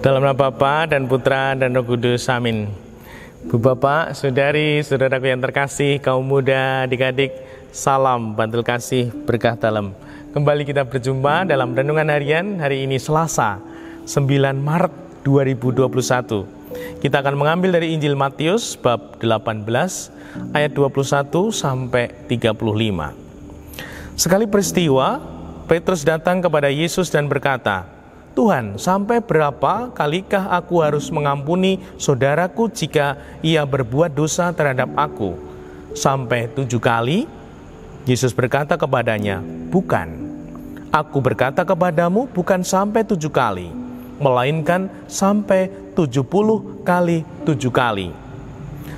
Dalam nama Bapa dan Putra dan Roh Kudus, amin. Bu Bapak, saudari, saudaraku yang terkasih, kaum muda, adik-adik, salam bantul kasih berkah dalam. Kembali kita berjumpa dalam renungan harian hari ini Selasa 9 Maret 2021. Kita akan mengambil dari Injil Matius bab 18 ayat 21 sampai 35. Sekali peristiwa, Petrus datang kepada Yesus dan berkata, "Tuhan, sampai berapa kalikah aku harus mengampuni saudaraku jika ia berbuat dosa terhadap aku? Sampai 7 kali?" Yesus berkata kepadanya, "Bukan. Aku berkata kepadamu bukan sampai 7 kali, melainkan sampai 70 kali 7 kali.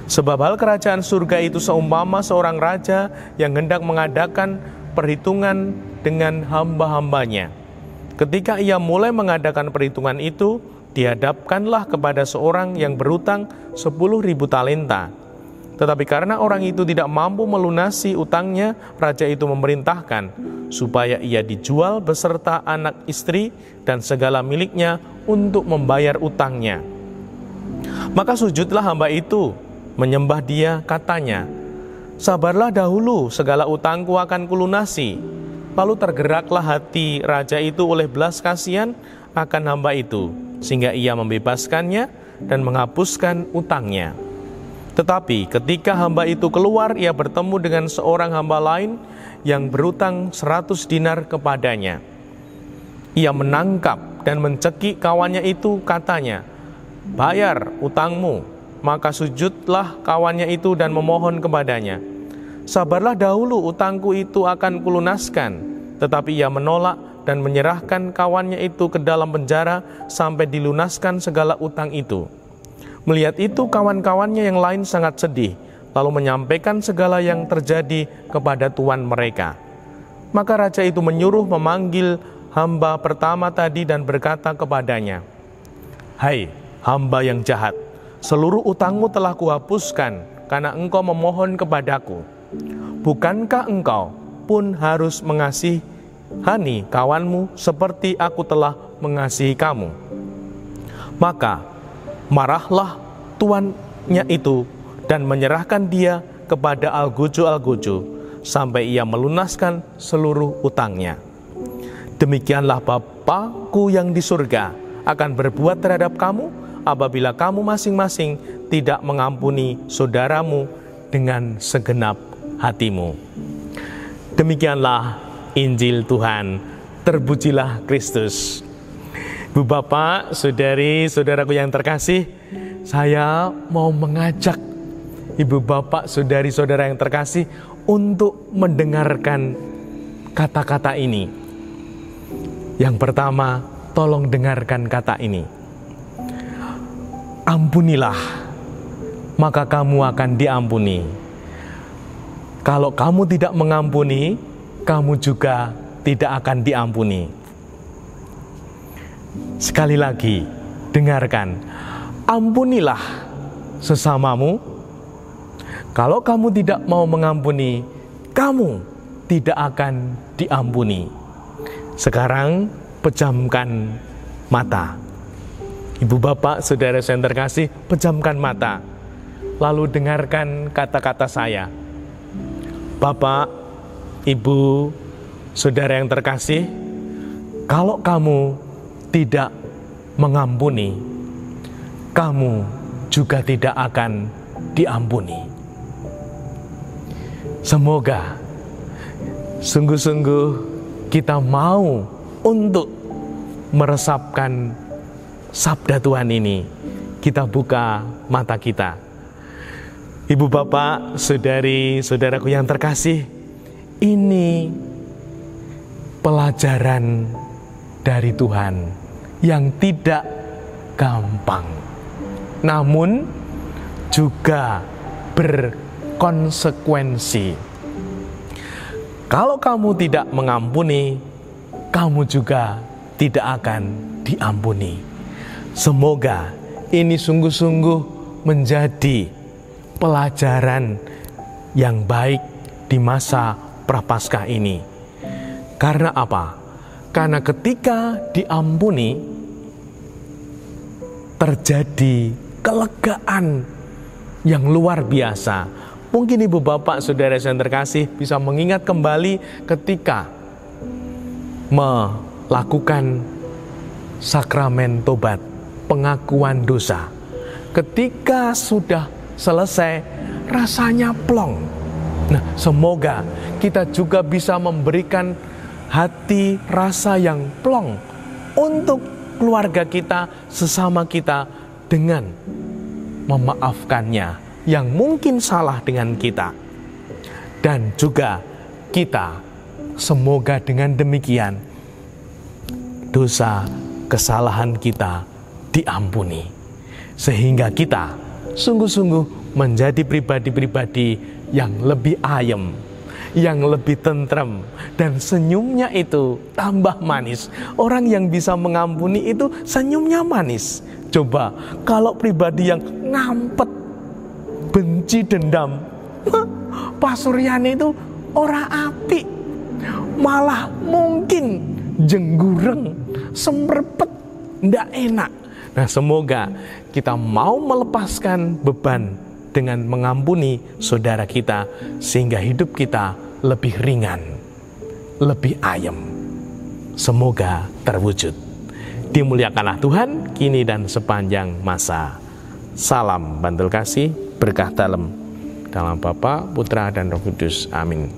Sebab hal kerajaan surga itu seumpama seorang raja yang hendak mengadakan perhitungan dengan hamba-hambanya. Ketika ia mulai mengadakan perhitungan itu, dihadapkanlah kepada seorang yang berutang 10.000 talenta. Tetapi karena orang itu tidak mampu melunasi utangnya, raja itu memerintahkan supaya ia dijual beserta anak istri dan segala miliknya untuk membayar utangnya. Maka sujudlah hamba itu, menyembah dia, katanya, 'Sabarlah dahulu, segala utangku akan kulunasi.' Lalu tergeraklah hati raja itu oleh belas kasihan akan hamba itu, sehingga ia membebaskannya dan menghapuskan utangnya. Tetapi ketika hamba itu keluar, ia bertemu dengan seorang hamba lain yang berutang 100 dinar kepadanya. Ia menangkap dan mencekik kawannya itu, katanya, 'Bayar utangmu.' Maka sujudlah kawannya itu dan memohon kepadanya, 'Sabarlah dahulu, utangku itu akan kulunaskan.' Tetapi ia menolak dan menyerahkan kawannya itu ke dalam penjara sampai dilunaskan segala utang itu. Melihat itu, kawan-kawannya yang lain sangat sedih, lalu menyampaikan segala yang terjadi kepada tuan mereka. Maka raja itu menyuruh memanggil hamba pertama tadi dan berkata kepadanya, 'Hai hamba yang jahat, seluruh utangmu telah kuhapuskan karena engkau memohon kepadaku. Bukankah engkau pun harus mengasihani kawanmu seperti aku telah mengasihi kamu?' Maka marahlah tuannya itu dan menyerahkan dia kepada algojo-algojo sampai ia melunaskan seluruh utangnya. Demikianlah Bapa-Ku yang di surga akan berbuat terhadap kamu apabila kamu masing-masing tidak mengampuni saudaramu dengan segenap hatimu." Demikianlah Injil Tuhan. Terpujilah Kristus. Bu Bapak, saudari, saudaraku yang terkasih, saya mau mengajak Ibu Bapak, saudari, saudara yang terkasih untuk mendengarkan kata-kata ini. Yang pertama, tolong dengarkan kata ini. Ampunilah, maka kamu akan diampuni. Kalau kamu tidak mengampuni, kamu juga tidak akan diampuni. Sekali lagi, dengarkan. Ampunilah sesamamu. Kalau kamu tidak mau mengampuni, kamu tidak akan diampuni. Sekarang, pejamkan mata. Ibu bapak, saudara yang terkasih, pejamkan mata. Lalu dengarkan kata-kata saya. Bapak, ibu, saudara yang terkasih, kalau kamu tidak mengampuni, kamu juga tidak akan diampuni. Semoga sungguh-sungguh kita mau untuk meresapkan sabda Tuhan ini. Kita buka mata kita. Ibu bapak, saudari, saudaraku yang terkasih, ini pelajaran dari Tuhan yang tidak gampang, namun juga berkonsekuensi. Kalau kamu tidak mengampuni, kamu juga tidak akan diampuni. Semoga ini sungguh-sungguh menjadi pelajaran yang baik di masa Prapaskah ini. Karena apa? Karena ketika diampuni, terjadi kelegaan yang luar biasa. Mungkin ibu bapak saudara yang terkasih bisa mengingat kembali ketika melakukan sakramen tobat, pengakuan dosa. Ketika sudah selesai, rasanya plong. Nah, semoga kita juga bisa memberikan hati rasa yang plong untuk keluarga kita, sesama kita, dengan memaafkannya yang mungkin salah dengan kita. Dan juga kita, semoga dengan demikian dosa kesalahan kita diampuni, sehingga kita sungguh-sungguh menjadi pribadi-pribadi yang lebih ayem, yang lebih tentrem, dan senyumnya itu tambah manis. Orang yang bisa mengampuni itu senyumnya manis. Coba kalau pribadi yang ngampet, benci, dendam, Pak Suryani itu ora apik, malah mungkin jenggureng, semrepet, ndak enak. Nah, semoga kita mau melepaskan beban dengan mengampuni saudara kita, sehingga hidup kita lebih ringan, lebih ayem. Semoga terwujud. Dimuliakanlah Tuhan, kini dan sepanjang masa. Salam bantul kasih, berkah dalam Bapa, Putra, dan Roh Kudus. Amin.